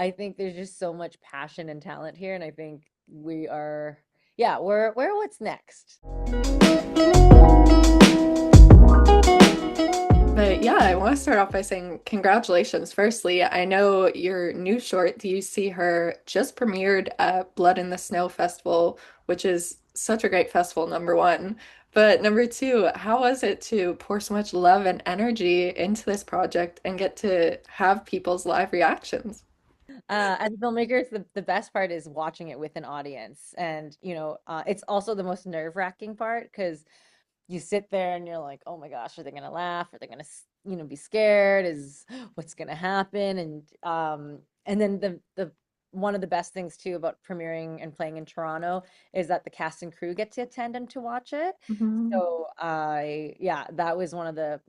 I think there's just so much passion and talent here, and I think we are, yeah, we're what's next. But yeah, I want to start off by saying congratulations. Firstly, I know your new short, Do You See Her, just premiered at Blood in the Snow Festival, which is such a great festival, number one. But number two, how was it to pour so much love and energy into this project and get to have people's live reactions? As a filmmaker, it's the best part is watching it with an audience. And, it's also the most nerve-wracking part because you sit there and you're like, oh my gosh, are they gonna laugh? Are they gonna, be scared? Is what's gonna happen? And then the one of the best things too about premiering and playing in Toronto is that the cast and crew get to attend and to watch it. Mhm. So yeah, that was one of the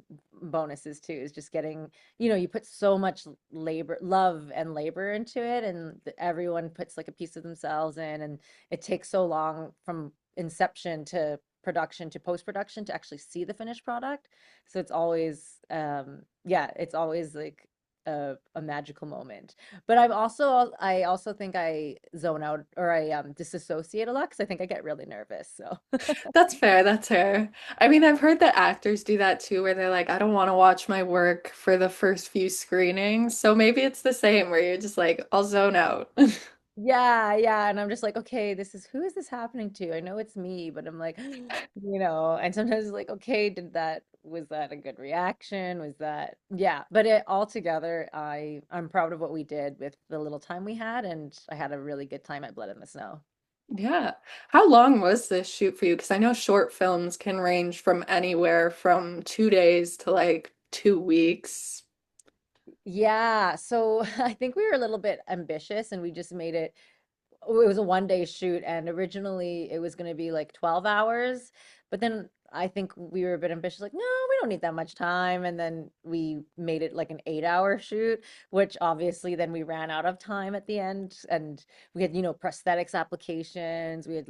bonuses too, is just getting, you put so much labor, love and labor into it, and everyone puts like a piece of themselves in, and it takes so long from inception to production to post-production to actually see the finished product. So it's always, yeah, it's always like a magical moment. But I also think I zone out, or I disassociate a lot because I think I get really nervous. So That's fair, that's fair. I mean, I've heard that actors do that too, where they're like, I don't want to watch my work for the first few screenings. So maybe it's the same where you're just like, I'll zone out. yeah, yeah. And I'm just like, okay, who is this happening to? I know it's me, but I'm like, and sometimes it's like, okay, was that a good reaction? Was that, yeah. But it all together, I'm proud of what we did with the little time we had, and I had a really good time at Blood in the Snow. Yeah. How long was this shoot for you? Because I know short films can range from anywhere from 2 days to like 2 weeks. Yeah, so I think we were a little bit ambitious and we just made it. It was a 1 day shoot, and originally it was going to be like 12 hours, but then I think we were a bit ambitious, like, no, we don't need that much time. And then we made it like an 8 hour shoot, which obviously then we ran out of time at the end. And we had, prosthetics applications. We had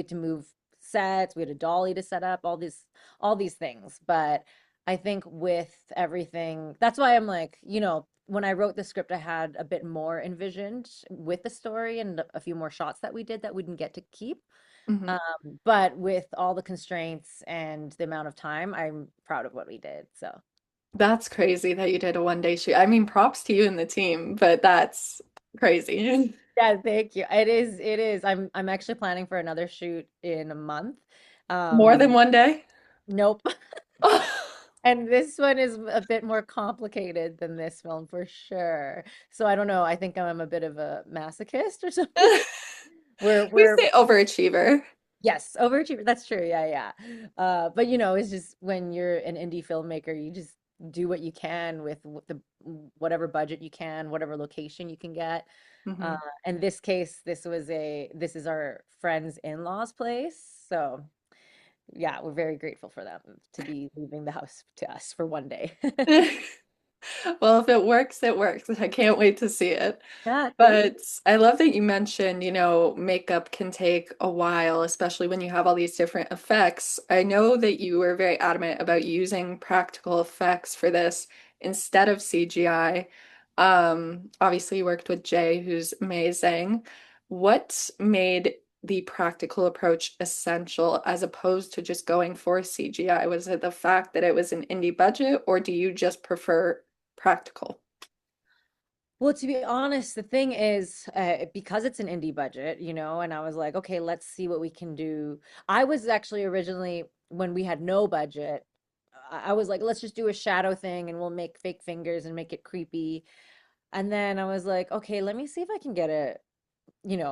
to move sets, we had a dolly to set up, all these things. But I think with everything, that's why I'm like, when I wrote the script, I had a bit more envisioned with the story and a few more shots that we did that we didn't get to keep. Mhm. But with all the constraints and the amount of time, I'm proud of what we did. So That's crazy that you did a 1 day shoot. I mean, props to you and the team, but that's crazy. yeah, thank you. It is. I'm actually planning for another shoot in a month. More than Um, 1 day? nope. And this one is a bit more complicated than this film for sure. So I don't know. I think I'm a bit of a masochist or something. We're We we're say overachiever. Yes, overachiever. That's true. Yeah, yeah. But it's just when you're an indie filmmaker, you just do what you can with the whatever budget you can, whatever location you can get. Uh, Mhm. in this case, this is our friend's in-laws' place. So yeah, we're very grateful for them to be leaving the house to us for 1 day. Well, if it works, it works. I can't wait to see it. Yeah, thank But I love that you mentioned, makeup can take a while, especially when you have all these different effects. I know that you were very adamant about using practical effects for this instead of CGI. Obviously, you worked with Jay, who's amazing. What made the practical approach essential as opposed to just going for CGI? Was it the fact that it was an indie budget, or do you just prefer practical? Well, to be honest, the thing is, because it's an indie budget, and I was like, okay, let's see what we can do. I was actually originally, when we had no budget, I was like, let's just do a shadow thing and we'll make fake fingers and make it creepy. And then I was like, okay, let me see if I can get a,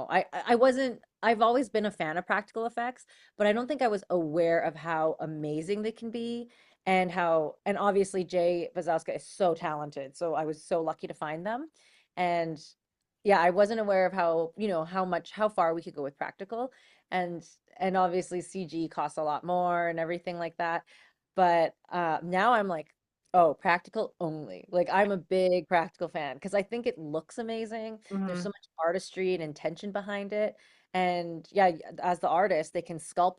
I wasn't, I've always been a fan of practical effects, but I don't think I was aware of how amazing they can be, and obviously Jay Bazowska is so talented. So I was so lucky to find them. And yeah, I wasn't aware of how far we could go with practical. And, and obviously CG costs a lot more and everything like that. But now I'm like, oh, practical only. Like I'm a big practical fan because I think it looks amazing. There's so Mhm. much artistry and intention behind it. And yeah, as the artist, they can sculpt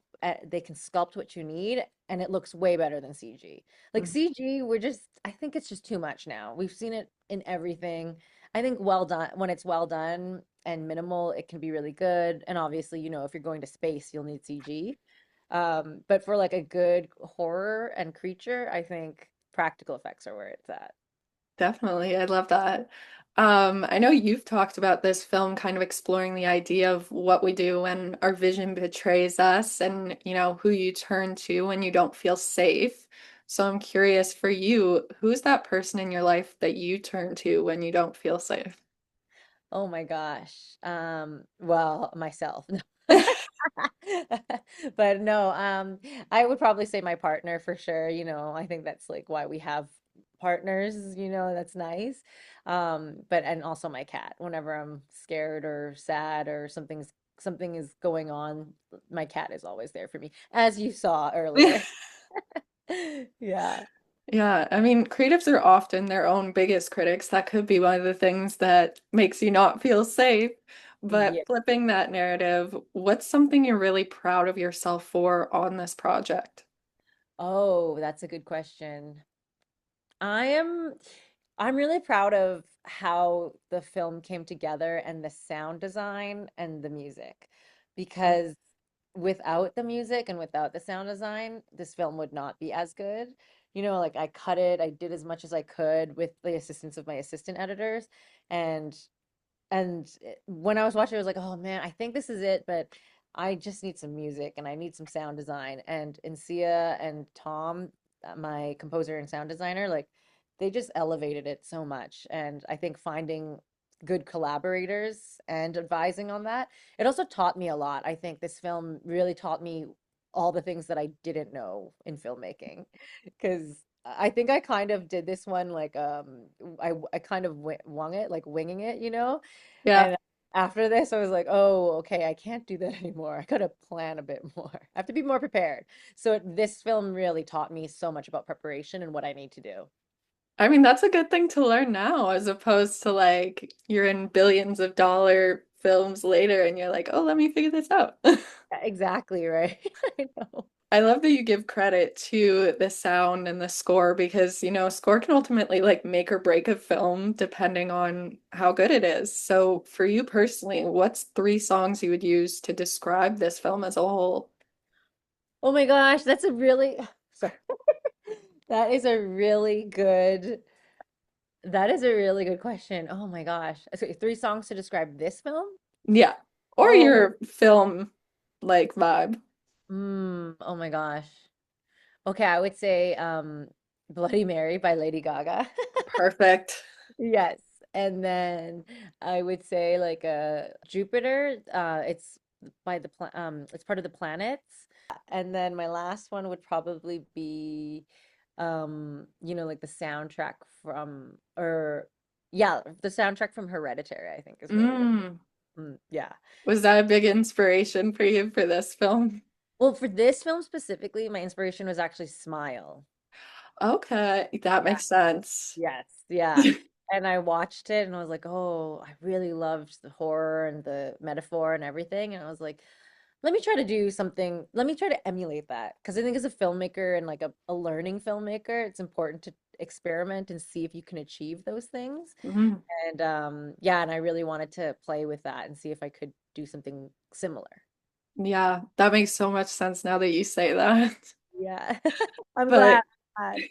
what you need, and it looks way better than CG. Like Mhm. CG, I think it's just too much now. We've seen it in everything. I think well done, when it's well done and minimal, it can be really good. And obviously, if you're going to space, you'll need CG. But for like a good horror and creature, I think practical effects are where it's at. Definitely. I love that. I know you've talked about this film kind of exploring the idea of what we do when our vision betrays us and, who you turn to when you don't feel safe. So I'm curious for you, who's that person in your life that you turn to when you don't feel safe? Oh my gosh. Well, myself. But no, I would probably say my partner for sure. I think that's like why we have partners, that's nice. But and also my cat. Whenever I'm scared or sad or something is going on, my cat is always there for me, as you saw earlier. Yeah. Yeah, I mean, creatives are often their own biggest critics. That could be one of the things that makes you not feel safe. But Yeah. flipping that narrative, what's something you're really proud of yourself for on this project? Oh, that's a good question. I am I'm really proud of how the film came together and the sound design and the music because without the music and without the sound design, this film would not be as good. Like I cut it, I did as much as I could with the assistance of my assistant editors and when I was watching, I was like, oh man, I think this is it, but I just need some music and I need some sound design. And Insia and Tom, my composer and sound designer, like they just elevated it so much. And I think finding good collaborators and advising on that, it also taught me a lot. I think this film really taught me all the things that I didn't know in filmmaking because I think I kind of did this one like I kind of wung it like winging it. Yeah. And after this, I was like, oh, okay, I can't do that anymore. I gotta plan a bit more. I have to be more prepared. So this film really taught me so much about preparation and what I need to do. I mean, that's a good thing to learn now, as opposed to like you're in billions of dollar films later and you're like, oh, let me figure this out. Exactly, right? I know. I love that you give credit to the sound and the score because, score can ultimately like make or break a film depending on how good it is. So for you personally, what's three songs you would use to describe this film as a whole? Oh my gosh, that's a really sorry. That is a really good that is a really good question. Oh my gosh. So three songs to describe this film? Yeah. Or Oh, your film like vibe. oh my gosh. Okay, I would say Bloody Mary by Lady Gaga. Perfect. Yes. And then I would say like Jupiter, it's it's part of the planets. And then my last one would probably be like the soundtrack from or yeah, the soundtrack from Hereditary, I think is really good. Mm. Yeah. Was that a big inspiration for you for this film? Well, for this film specifically, my inspiration was actually Smile. Okay, that Yeah. makes sense. Yes, yeah. And I watched it and I was like, oh, I really loved the horror and the metaphor and everything. And I was like, let me try to do something, let me try to emulate that. Because I think as a filmmaker and like a learning filmmaker, it's important to experiment and see if you can achieve those things. Mhm. And yeah, and I really wanted to play with that and see if I could do something similar. Yeah, that makes so much sense now that you say that. Yeah. I'm glad. But I'm glad.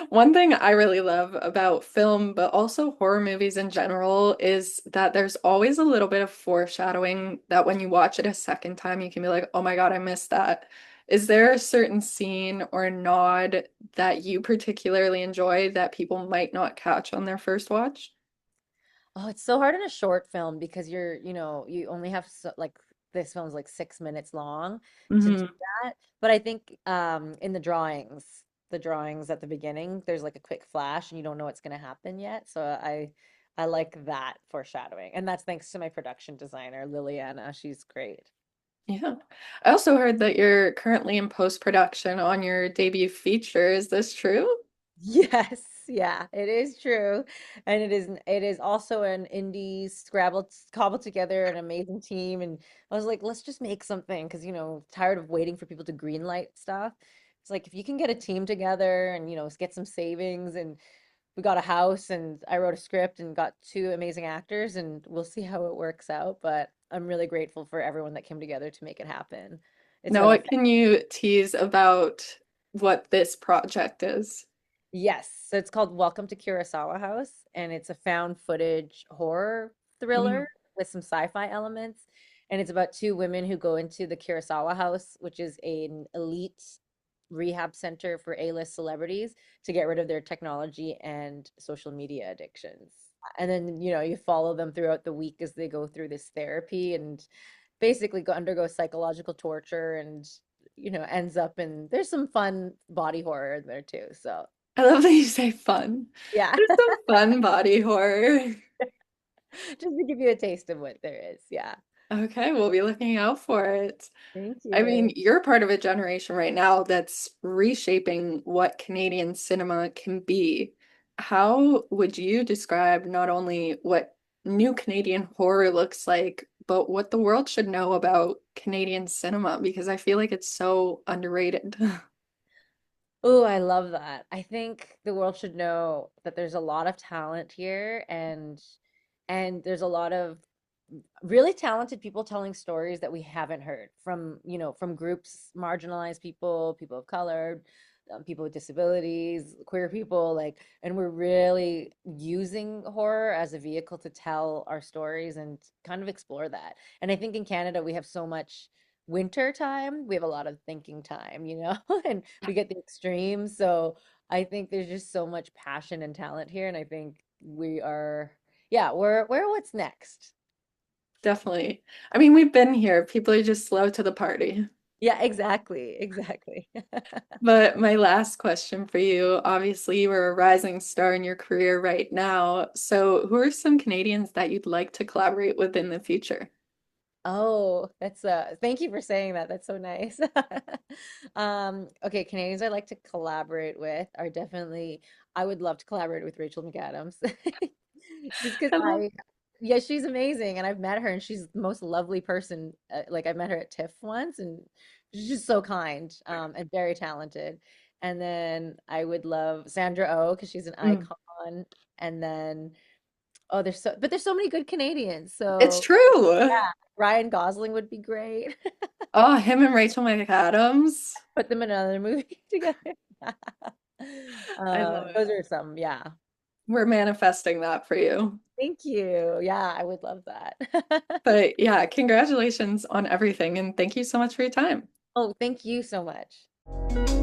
one thing I really love about film, but also horror movies in general, is that there's always a little bit of foreshadowing that when you watch it a second time, you can be like, oh my God, I missed that. Is there a certain scene or nod that you particularly enjoy that people might not catch on their first watch? Oh, it's so hard in a short film because you only have like this film's like 6 minutes long to do Hmm. that. But I think in the drawings at the beginning, there's like a quick flash and you don't know what's going to happen yet. So I like that foreshadowing. And that's thanks to my production designer, Liliana. She's great. Yeah. I also heard that you're currently in post-production on your debut feature. Is this true? Yes, yeah, it is true. And it is also an indie scrabbled cobbled together an amazing team. And I was like, let's just make something because tired of waiting for people to green light stuff. It's like if you can get a team together and get some savings and we got a house and I wrote a script and got two amazing actors, and we'll see how it works out. But I'm really grateful for everyone that came together to make it happen. It's Now, been a what can you tease about what this project is? Yes, so it's called Welcome to Kurosawa House, and it's a found footage horror Mm. thriller with some sci-fi elements. And it's about two women who go into the Kurosawa House, which is an elite rehab center for A-list celebrities to get rid of their technology and social media addictions. And then, you follow them throughout the week as they go through this therapy and basically undergo psychological torture and, ends up in there's some fun body horror in there too. So I love that you say fun. yeah, There's some fun body horror. just to give you a taste of what there is. Yeah. Okay, we'll be looking out for it. Thank I mean, you. you're part of a generation right now that's reshaping what Canadian cinema can be. How would you describe not only what new Canadian horror looks like, but what the world should know about Canadian cinema? Because I feel like it's so underrated. Oh, I love that. I think the world should know that there's a lot of talent here, and there's a lot of really talented people telling stories that we haven't heard from, from groups, marginalized people, people of color, people with disabilities, queer people, like, and we're really using horror as a vehicle to tell our stories and kind of explore that. And I think in Canada, we have so much winter time, we have a lot of thinking time, and we get the extremes. So I think there's just so much passion and talent here. And I think we are, yeah, we're what's next. Definitely. I mean, we've been here. People are just slow to the party. Yeah, exactly. Exactly. But my last question for you, obviously, you are a rising star in your career right now. So, who are some Canadians that you'd like to collaborate with in the future? Oh, that's thank you for saying that. That's so nice. Okay, Canadians I'd like to collaborate with are definitely I would love to collaborate with Rachel McAdams. Just because I love. yeah, she's amazing and I've met her and she's the most lovely person. Like I met her at TIFF once and she's just so kind and very talented. And then I would love Sandra Oh because she's an Mm. icon. And then but there's so many good Canadians. It's So true. yeah, Ryan Gosling would be great. Oh, him and Rachel McAdams. Put them in another movie together. I love Those it. are some, yeah. We're manifesting that for you. Thank you. Yeah, I would love that. But yeah, congratulations on everything and thank you so much for your time. Oh, thank you so much.